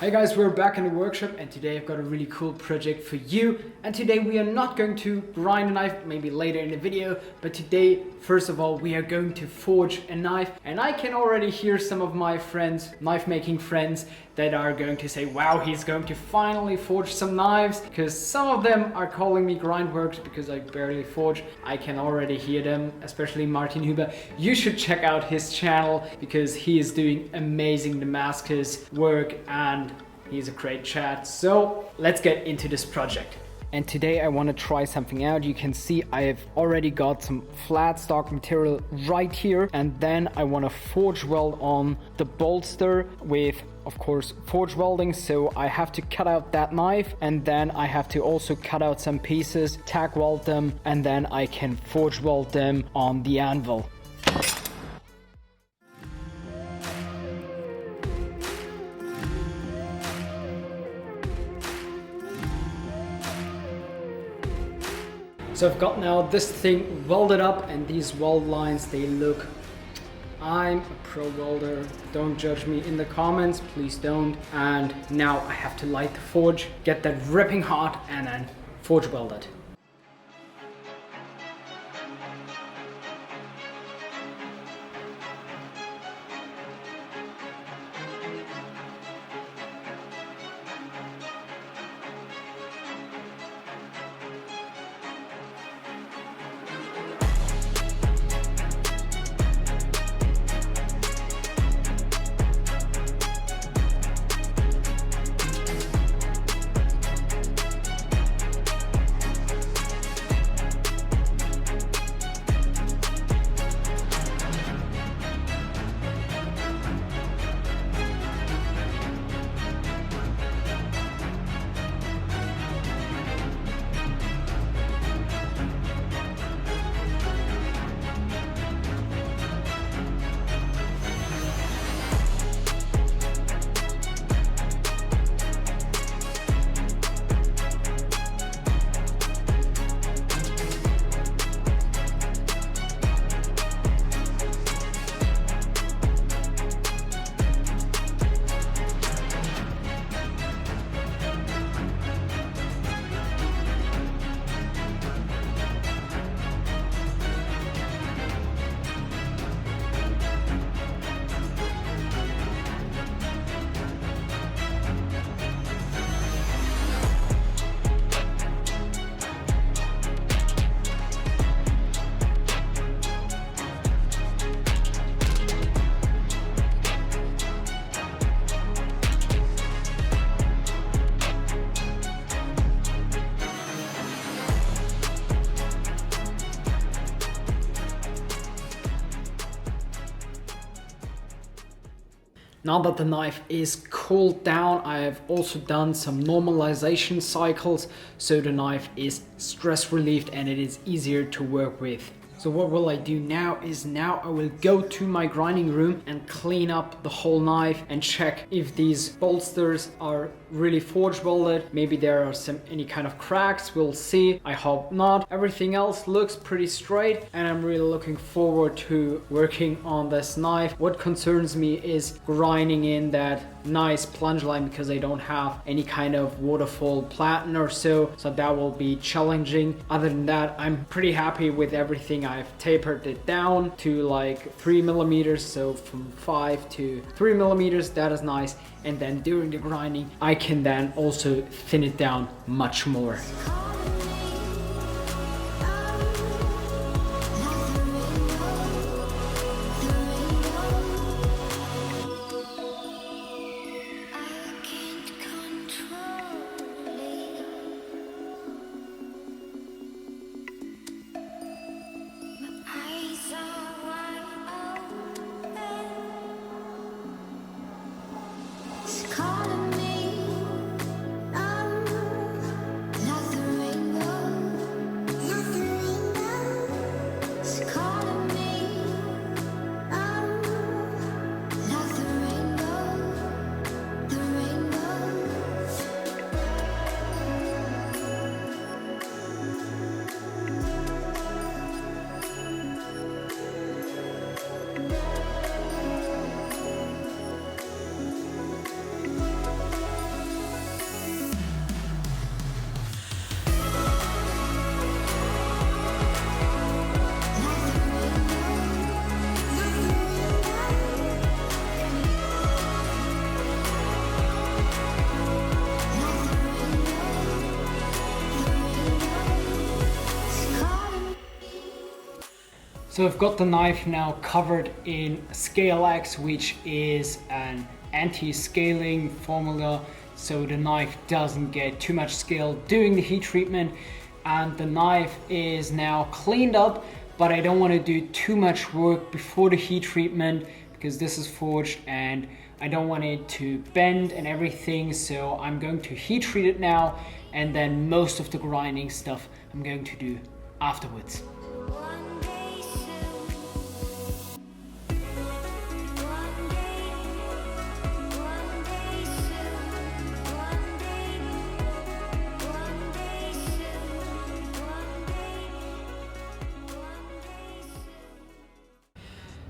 Hey guys, we're back in the workshop and today I've got a really cool project for you. And today we are not going to grind a knife, maybe later in the video, but today, first of all, we are going to forge a knife. And I can already hear some of my friends, knife making friends, that are going to say, wow, he's going to finally forge some knives, because some of them are calling me grindworks because I barely forge. I can already hear them, especially Martin Huber. You should check out his channel because he is doing amazing Damascus work and he's a great chat. So let's get into this project. And today I want to try something out. You can see I have already got some flat stock material right here, and then I want to forge weld on the bolster with, of course, forge welding. So I have to cut out that knife, and then I have to also cut out some pieces, tack weld them, and then I can forge weld them on the anvil. So I've got now this thing welded up, and these weld lines, they look, I'm a pro welder, don't judge me in the comments, please don't. And now I have to light the forge, get that ripping hot, and then forge weld it. Now that the knife is cooled down, I have also done some normalization cycles, so the knife is stress relieved and it is easier to work with. So what will I do now is now I will go to my grinding room and clean up the whole knife and check if these bolsters are really forge welded. Maybe there are any kind of cracks, we'll see. I hope not. Everything else looks pretty straight and I'm really looking forward to working on this knife. What concerns me is grinding in that nice plunge line because I don't have any kind of Waterfall Platten or so that will be challenging. Other than that, I'm pretty happy with everything. I've tapered it down to like 3 millimeters, so from 5 to 3 millimeters, that is nice. And then during the grinding, I can then also thin it down much more. Calling me, nothing So I've got the knife now covered in Scale X, which is an anti-scaling formula, so the knife doesn't get too much scale during the heat treatment. And the knife is now cleaned up, but I don't want to do too much work before the heat treatment because this is forged and I don't want it to bend and everything. So I'm going to heat treat it now, and then most of the grinding stuff I'm going to do afterwards.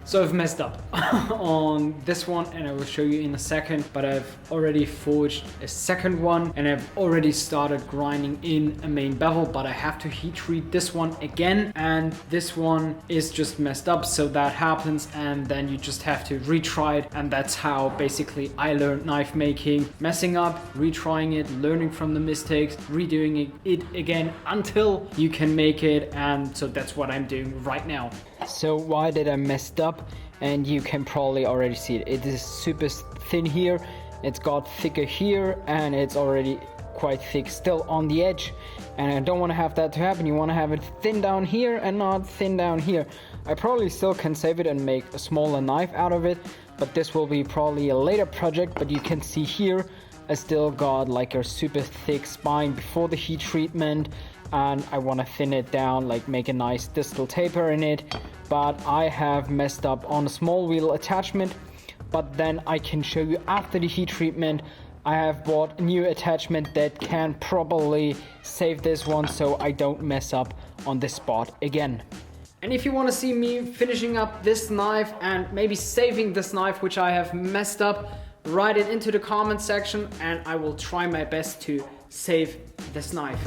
So I've messed up on this one and I will show you in a second, but I've already forged a second one and I've already started grinding in a main bevel, but I have to heat treat this one again, and this one is just messed up. So that happens and then you just have to retry it, and that's how basically I learned knife making: messing up, retrying it, learning from the mistakes, redoing it again until you can make it. And so that's what I'm doing right now. So why did I messed up? And you can probably already see it. It is super thin here, it's got thicker here, and it's already quite thick still on the edge. And I don't want to have that to happen. You want to have it thin down here and not thin down here. I probably still can save it and make a smaller knife out of it, but this will be probably a later project. But you can see here I still got like a super thick spine before the heat treatment, and I want to thin it down, like make a nice distal taper in it. But I have messed up on a small wheel attachment, but then I can show you after the heat treatment. I have bought a new attachment that can probably save this one so I don't mess up on this spot again. And if you want to see me finishing up this knife and maybe saving this knife which I have messed up, write it into the comment section and I will try my best to save this knife.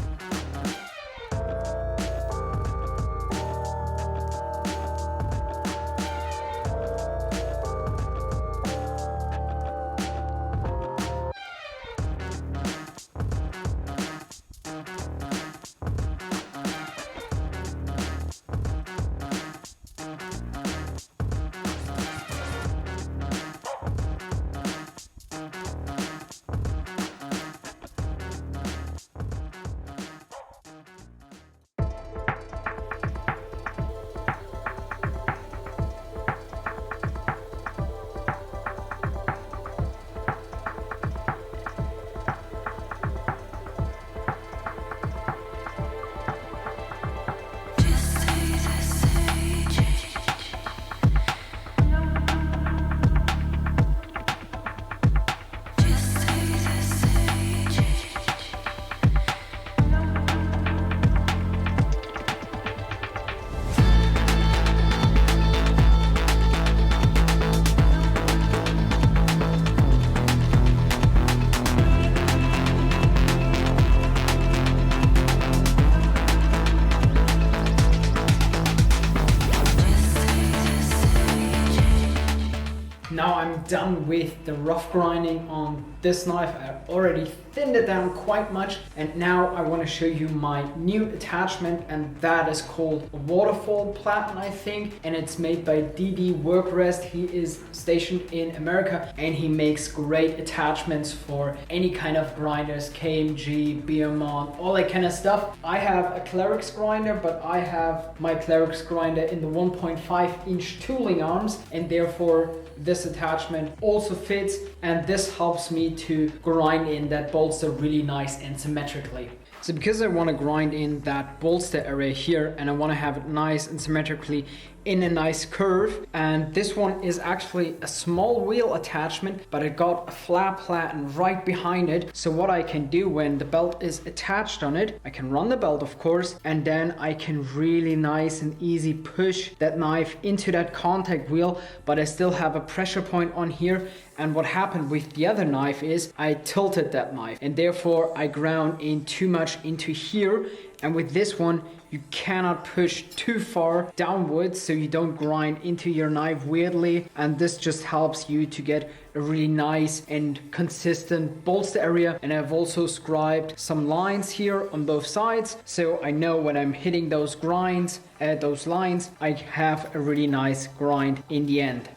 Now I'm done with the rough grinding on this knife. I've already thinned it down quite much, and now I want to show you my new attachment, and that is called a Waterfall Platten, I think, and it's made by DD Workrest. He is stationed in America and he makes great attachments for any kind of grinders, KMG, BMON, all that kind of stuff. I have a Clerix grinder, but I have my Clerix grinder in the 1.5 inch tooling arms, and therefore this attachment also fits, and this helps me to grind in that bolster really nice and symmetrically. So because I want to grind in that bolster area here and I want to have it nice and symmetrically in a nice curve, and this one is actually a small wheel attachment, but I got a flat platen right behind it. So what I can do when the belt is attached on it, I can run the belt of course, and then I can really nice and easy push that knife into that contact wheel, but I still have a pressure point on here. And what happened with the other knife is I tilted that knife, and therefore I ground in too much into here, And with this one, you cannot push too far downwards so you don't grind into your knife weirdly. And this just helps you to get a really nice and consistent bolster area. And I've also scribed some lines here on both sides, so I know when I'm hitting those grinds, those lines, I have a really nice grind in the end.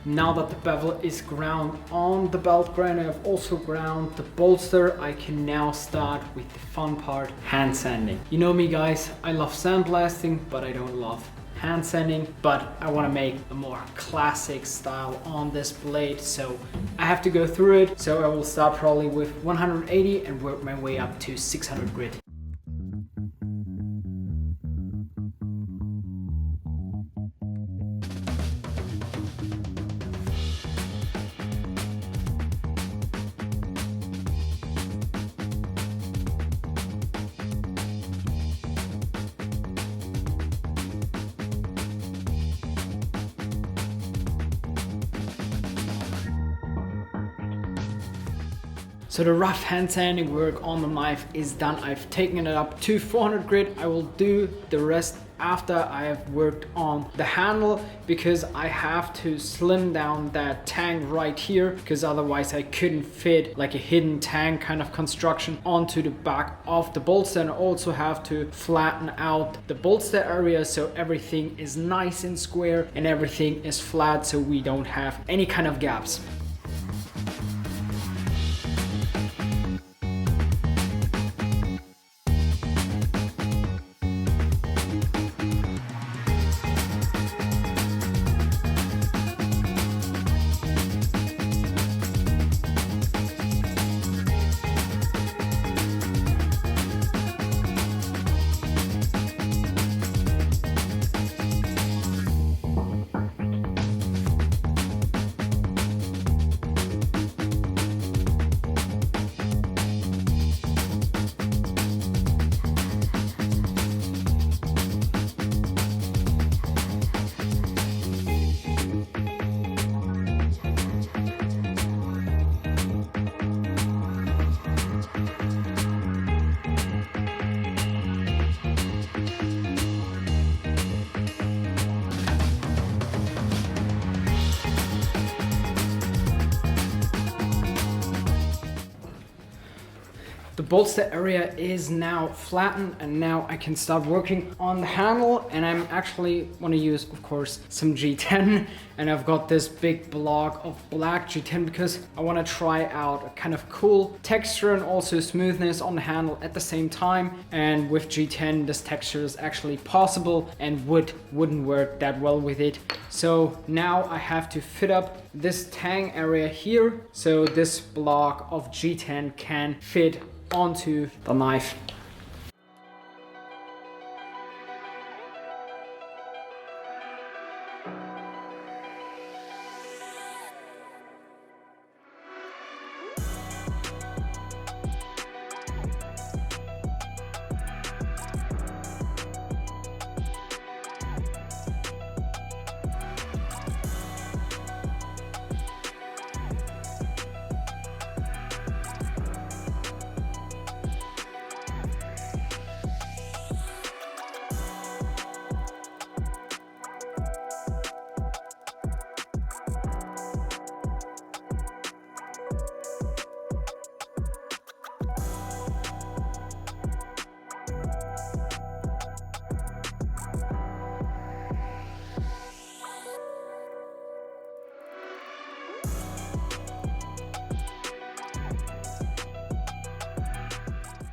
Now that the bevel is ground on the belt grind, I've also ground the bolster. I can now start with the fun part, hand sanding. You know me guys, I love sandblasting, but I don't love hand sanding. But I want to make a more classic style on this blade, so I have to go through it. So I will start probably with 180 and work my way up to 600 grit. So the rough hand sanding work on the knife is done. I've taken it up to 400 grit. I will do the rest after I have worked on the handle, because I have to slim down that tang right here, because otherwise I couldn't fit like a hidden tang kind of construction onto the back of the bolster. And I also have to flatten out the bolster area so everything is nice and square and everything is flat, so we don't have any kind of gaps. The bolster area is now flattened, and now I can start working on the handle. And I'm actually want to use, of course, some G10, and I've got this big block of black G10 because I want to try out a kind of cool texture and also smoothness on the handle at the same time. And with G10, this texture is actually possible, and wood wouldn't work that well with it. So now I have to fit up this tang area here so this block of G10 can fit onto the knife.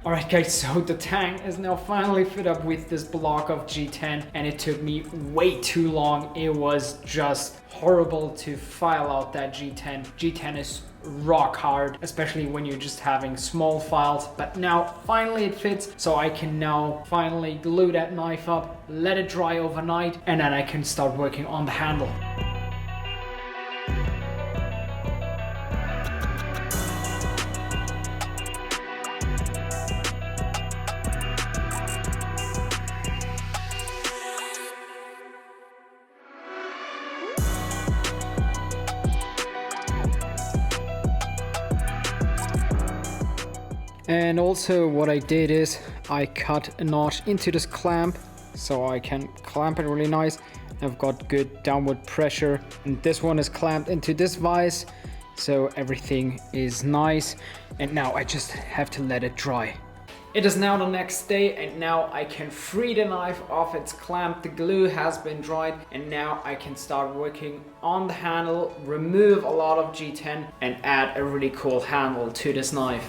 Alright guys, so the tang is now finally fit up with this block of G10, and it took me way too long. It was just horrible to file out that G10. G10 is rock hard, especially when you're just having small files, but now finally it fits, so I can now finally glue that knife up, let it dry overnight, and then I can start working on the handle. And also what I did is I cut a notch into this clamp so I can clamp it really nice. I've got good downward pressure, and this one is clamped into this vise, so everything is nice. And now I just have to let it dry. It is now the next day, and now I can free the knife off its clamp. The glue has been dried, and now I can start working on the handle, remove a lot of G10 and add a really cool handle to this knife.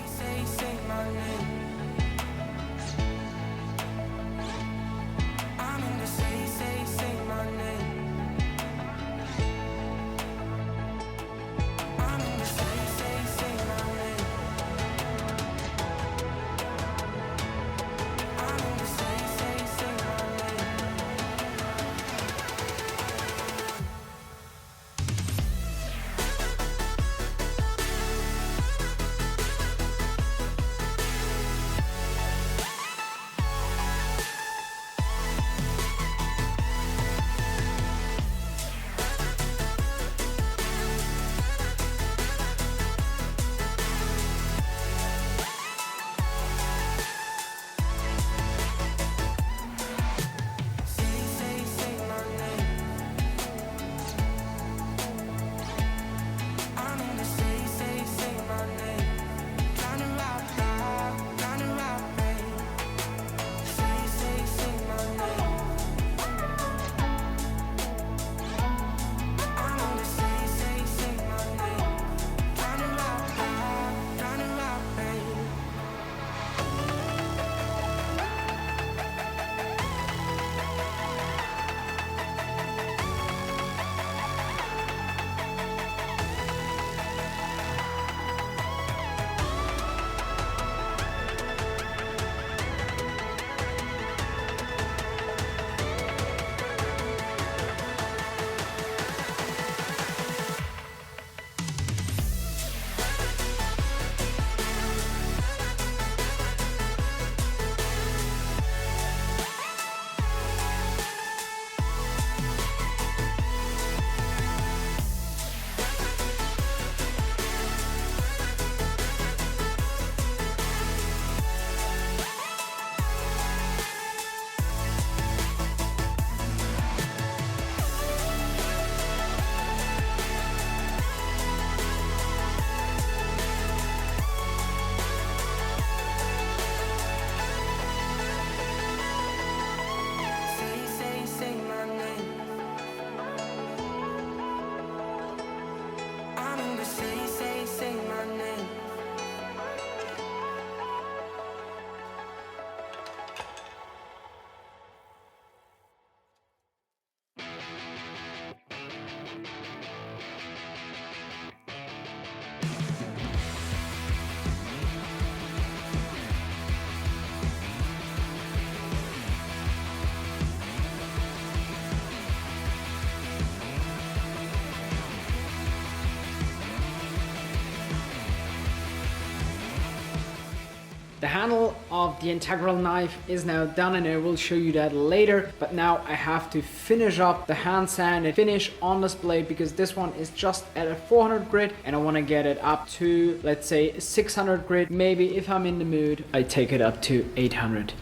The handle of the integral knife is now done, and I will show you that later. But now I have to finish up the hand sand and finish on this blade, because this one is just at a 400 grit and I want to get it up to, let's say, 600 grit. Maybe if I'm in the mood, I take it up to 800.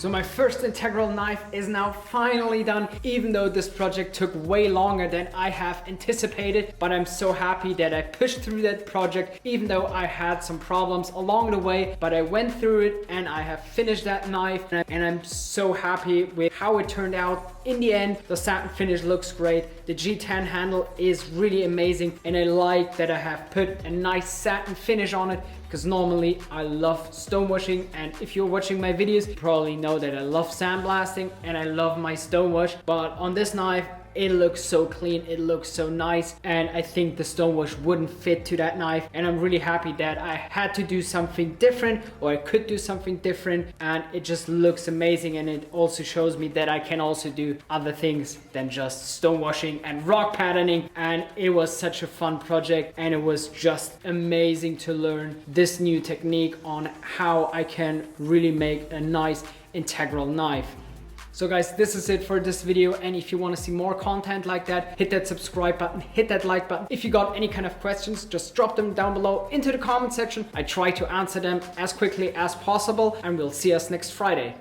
So my first integral knife is now finally done, even though this project took way longer than I have anticipated, but I'm so happy that I pushed through that project, even though I had some problems along the way, but I went through it and I have finished that knife, and I'm so happy with how it turned out. In the end, the satin finish looks great. The G10 handle is really amazing, and I like that I have put a nice satin finish on it, because normally I love stonewashing, and if you're watching my videos, you probably know that I love sandblasting and I love my stonewash, but on this knife, it looks so clean, it looks so nice, and I think the stonewash wouldn't fit to that knife, and I'm really happy that I had to do something different, or I could do something different, and it just looks amazing, and it also shows me that I can also do other things than just stonewashing and rock patterning. And it was such a fun project, and it was just amazing to learn this new technique on how I can really make a nice integral knife. So guys, this is it for this video, and if you want to see more content like that, hit that subscribe button, hit that like button. If you got any kind of questions, just drop them down below into the comment section. I try to answer them as quickly as possible, and we'll see us next Friday.